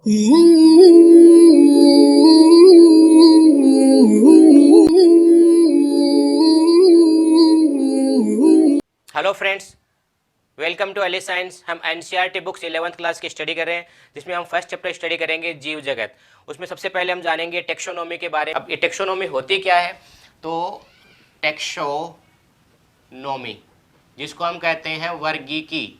Hello friends, welcome to ally science. हम NCERT books 11th class की study कर रहे हैं, जिसमें हम फर्स्ट चैप्टर स्टडी करेंगे जीव जगत। उसमें सबसे पहले हम जानेंगे टेक्सोनोमी के बारे में। अब ये टेक्सोनोमी होती क्या है? तो टेक्सोनोमी, जिसको हम कहते हैं वर्गीकी,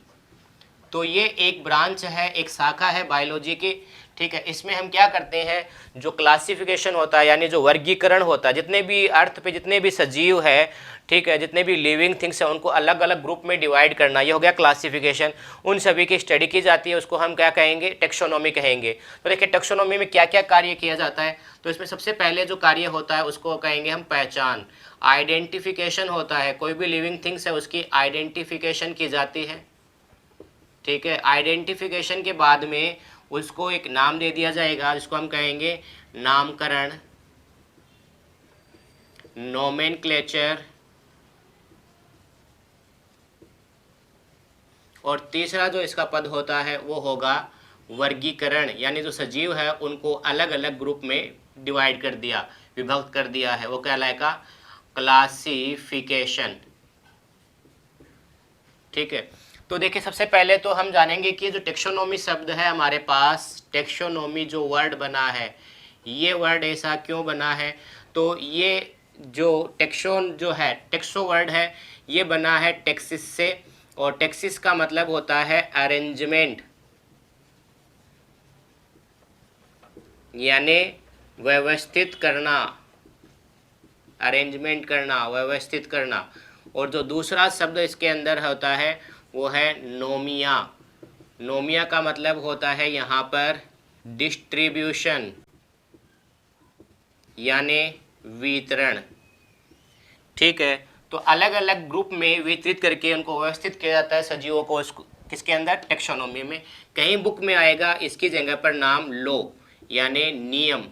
तो ये एक ब्रांच है, एक शाखा है बायोलॉजी की। ठीक है, इसमें हम क्या करते हैं, जो क्लासिफिकेशन होता है यानी जो वर्गीकरण होता है, जितने भी अर्थ पे जितने भी सजीव है, ठीक है, जितने भी लिविंग थिंग्स हैं उनको अलग अलग ग्रुप में डिवाइड करना, ये हो गया क्लासिफिकेशन। उन सभी की स्टडी की जाती है, उसको हम क्या कहेंगे, टेक्सोनोमी कहेंगे। तो देखिए टेक्सोनोमी में क्या क्या कार्य किया जाता है। तो इसमें सबसे पहले जो कार्य होता है उसको कहेंगे हम पहचान, आइडेंटिफिकेशन होता है। कोई भी लिविंग थिंग्स है उसकी आइडेंटिफिकेशन की जाती है। ठीक है, आइडेंटिफिकेशन के बाद में उसको एक नाम दे दिया जाएगा, जिसको हम कहेंगे नामकरण, नोमेनक्लेचर। और तीसरा जो इसका पद होता है वो होगा वर्गीकरण, यानी जो सजीव है उनको अलग अलग ग्रुप में डिवाइड कर दिया, विभक्त कर दिया है, वो कहलाएगा क्लासिफिकेशन। ठीक है, तो देखिए सबसे पहले तो हम जानेंगे कि जो टेक्सोनोमी शब्द है हमारे पास, टेक्सोनोमी जो वर्ड बना है, ये वर्ड ऐसा क्यों बना है? तो ये जो टेक्सोन जो है, टेक्सो वर्ड है, ये बना है टेक्सिस से, और टेक्सिस का मतलब होता है अरेंजमेंट, यानी व्यवस्थित करना, अरेंजमेंट करना, व्यवस्थित करना। और जो दूसरा शब्द इसके अंदर होता है वो है नोमिया। नोमिया का मतलब होता है यहाँ पर डिस्ट्रीब्यूशन, यानी वितरण। ठीक है, तो अलग अलग ग्रुप में वितरित करके उनको व्यवस्थित किया जाता है सजीवों को, किसके अंदर, टेक्सोनोमी में। कहीं बुक में आएगा इसकी जगह पर नाम लो, यानी नियम।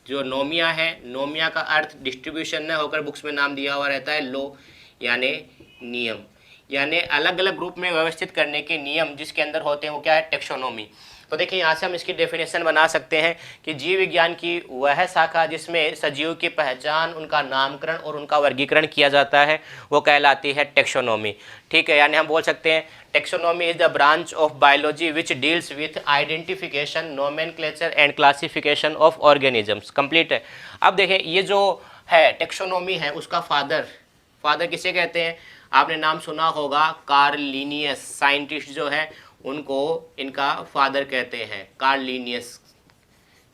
जो नोमिया है, नोमिया का अर्थ डिस्ट्रीब्यूशन न होकर बुक्स में नाम दिया हुआ रहता है लो, यानी नियम, यानी अलग अलग ग्रुप में व्यवस्थित करने के नियम जिसके अंदर होते हैं वो क्या है, टेक्सोनोमी। तो देखिए यहाँ से हम इसकी डेफिनेशन बना सकते हैं कि जीव विज्ञान की वह शाखा जिसमें सजीव की पहचान, उनका नामकरण और उनका वर्गीकरण किया जाता है वो कहलाती है टेक्सोनोमी। ठीक है, यानी हम बोल सकते हैं taxonomy is the branch of biology which deals with identification, nomenclature and classification of organisms. Complete है। अब देखें ये जो है टेक्सोनोमी है, उसका फादर किसे कहते हैं? आपने नाम सुना होगा कार्ल लिनियस, साइंटिस्ट जो है उनको इनका फादर कहते हैं, कार्ल लिनियस।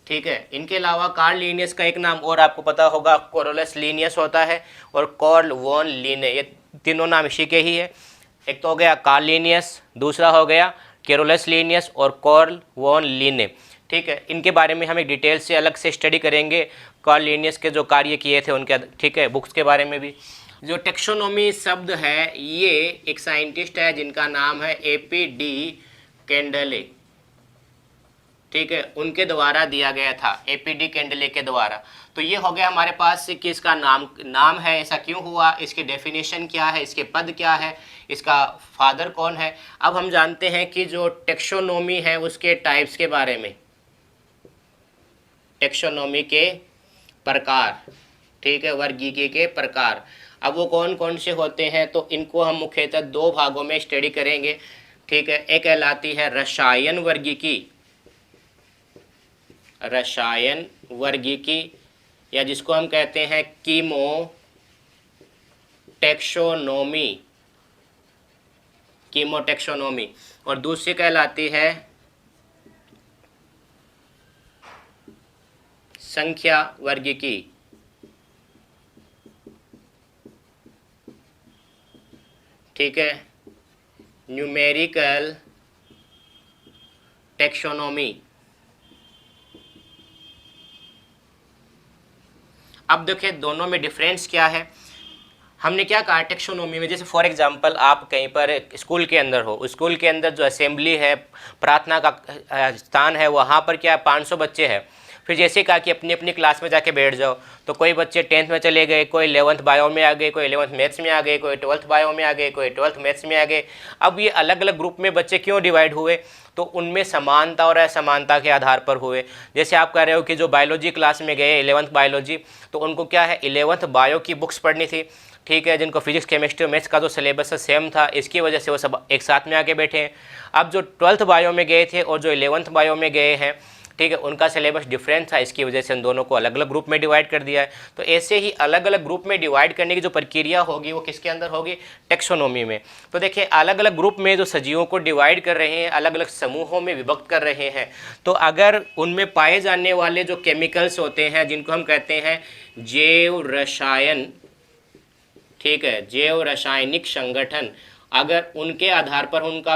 ठीक है, इनके अलावा कार्ल लिनियस का एक नाम और आपको पता होगा, कोरोलस लिनियस होता है, और कार्ल वॉन लिने, ये तीनों नाम इसी के ही है। एक तो हो गया कार्ल लिनियस, दूसरा हो गया कोरोलस लिनियस, और कार्ल वॉन लिने। ठीक है, इनके बारे में हम एक डिटेल से अलग से स्टडी करेंगे, कार्ल लिनियस के जो कार्य किए थे उनके। ठीक है, बुक्स के बारे में भी। जो टेक्सोनोमी शब्द है, ये एक साइंटिस्ट है जिनका नाम है एपी केंडले। ठीक है, उनके द्वारा दिया गया था, एपी केंडले के द्वारा। तो ये हो गया हमारे पास कि इसका नाम है, ऐसा क्यों हुआ, इसकी डेफिनेशन क्या है, इसके पद क्या है, इसका फादर कौन है। अब हम जानते हैं कि जो टेक्सोनोमी है उसके टाइप्स के बारे में, टेक्सोनोमी के प्रकार। ठीक है, वर्गीकी के प्रकार। अब वो कौन कौन से होते हैं, तो इनको हम मुख्यतः दो भागों में स्टडी करेंगे। ठीक है, एक कहलाती है रसायन वर्गीकी, रसायन वर्गीकी, या जिसको हम कहते हैं कीमो टेक्सोनोमी, कीमोटेक्सोनोमी। और दूसरी कहलाती है संख्या वर्गीकी। ठीक है, न्यूमेरिकल टेक्सोनोमी। अब देखिए दोनों में डिफरेंस क्या है। हमने क्या कहा टेक्सोनोमी में, जैसे फॉर एग्जांपल आप कहीं पर स्कूल के अंदर हो, स्कूल के अंदर जो असेंबली है, प्रार्थना का स्थान है, वहाँ पर क्या 500 बच्चे हैं, फिर जैसे कहा कि अपनी अपनी क्लास में जाके बैठ जाओ, तो कोई बच्चे 10th में चले गए, कोई 11th बायो में आ गए, कोई 11th मैथ्स में आ गए, कोई 12th बायो में आ गए, कोई 12th मैथ्स में आ गए। अब ये अलग अलग ग्रुप में बच्चे क्यों डिवाइड हुए, तो उनमें समानता और असमानता के आधार पर हुए। जैसे आप कह रहे हो कि जो बायोलॉजी क्लास में गए 11th बायोलॉजी, तो उनको क्या है 11th बायो की बुक्स पढ़नी थी, ठीक है, जिनको फिजिक्स केमिस्ट्री और मैथ्स का जो सिलेबस है सेम था, इसकी वजह से वो सब एक साथ में आके बैठे हैं। अब जो 12th बायो में गए थे और जो 11th बायो में गए हैं, ठीक है, उनका सिलेबस डिफरेंट था, इसकी वजह से उन दोनों को अलग अलग ग्रुप में डिवाइड कर दिया है। तो ऐसे ही अलग अलग ग्रुप में डिवाइड करने की जो प्रक्रिया होगी वो किसके अंदर होगी, टेक्सोनोमी में। तो देखिए अलग अलग ग्रुप में जो सजीवों को डिवाइड कर रहे हैं, अलग अलग समूहों में विभक्त कर रहे हैं, तो अगर उनमें पाए जाने वाले जो केमिकल्स होते हैं, जिनको हम कहते हैं जैव रसायन, ठीक है, जैव रासायनिक संगठन, अगर उनके आधार पर उनका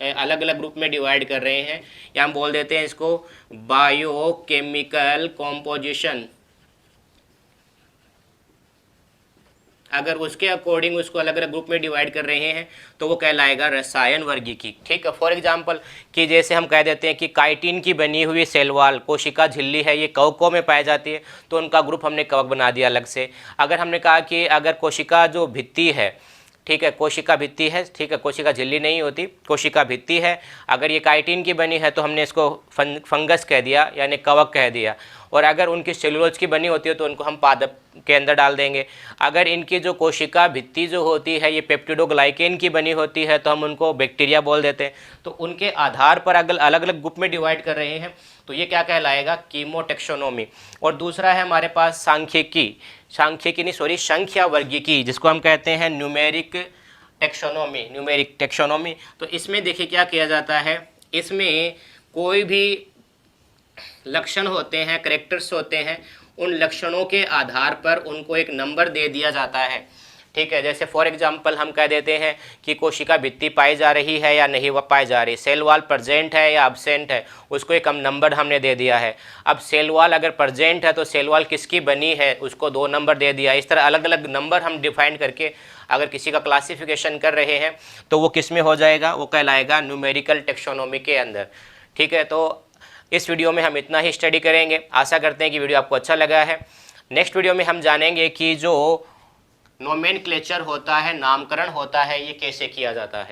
अलग अलग ग्रुप में डिवाइड कर रहे हैं, या हम बोल देते हैं इसको बायोकेमिकल कॉम्पोजिशन, अगर उसके अकॉर्डिंग उसको अलग अलग ग्रुप में डिवाइड कर रहे हैं तो वो कहलाएगा रसायन वर्गीकी। ठीक है, फॉर एग्जांपल कि जैसे हम कह देते हैं कि काइटिन की बनी हुई सेल वॉल कोशिका झिल्ली है, ये कवकों में पाई जाती है, तो उनका ग्रुप हमने कवक बना दिया अलग से। अगर हमने कहा कि अगर कोशिका जो भित्ति है, ठीक है, कोशिका भित्ति है, ठीक है, कोशिका झिल्ली नहीं होती, कोशिका भित्ति है, अगर ये काइटिन की बनी है तो हमने इसको फंगस कह दिया, यानी कवक कह दिया। और अगर उनकी सेलुलोज की बनी होती है तो उनको हम पादप के अंदर डाल देंगे। अगर इनकी जो कोशिका भित्ति जो होती है ये पेप्टिडोग्लाइकेन की बनी होती है तो हम उनको बैक्टीरिया बोल देते हैं। तो उनके आधार पर अगर अलग अलग ग्रुप में डिवाइड कर रहे हैं तो ये क्या कहलाएगा, कीमोटेक्सोनोमी। और दूसरा है हमारे पास सांख्यिकी, संख्या वर्गीकी, जिसको हम कहते हैं न्यूमेरिक टेक्सोनोमी। तो इसमें देखिए क्या किया जाता है, इसमें कोई भी लक्षण होते हैं, कैरेक्टर्स होते हैं, उन लक्षणों के आधार पर उनको एक नंबर दे दिया जाता है। ठीक है, जैसे फॉर एग्जांपल हम कह देते हैं कि कोशिका भित्ति पाई जा रही है या नहीं वह पाई जा रही, सेल वॉल प्रेजेंट है या अब्सेंट है, उसको एक हम नंबर हमने दे दिया है। अब सेल वॉल अगर प्रेजेंट है तो सेल वॉल किसकी बनी है, उसको 2 नंबर दे दिया। इस तरह अलग अलग नंबर हम डिफाइन करके अगर किसी का क्लासिफिकेशन कर रहे हैं तो वो किस में हो जाएगा, वो कहलाएगा न्यूमेरिकल टेक्सोनोमी के अंदर। ठीक है, तो इस वीडियो में हम इतना ही स्टडी करेंगे। आशा करते हैं कि वीडियो आपको अच्छा लगा है। नेक्स्ट वीडियो में हम जानेंगे कि जो नोमेनक्लेचर होता है, नामकरण होता है, ये कैसे किया जाता है।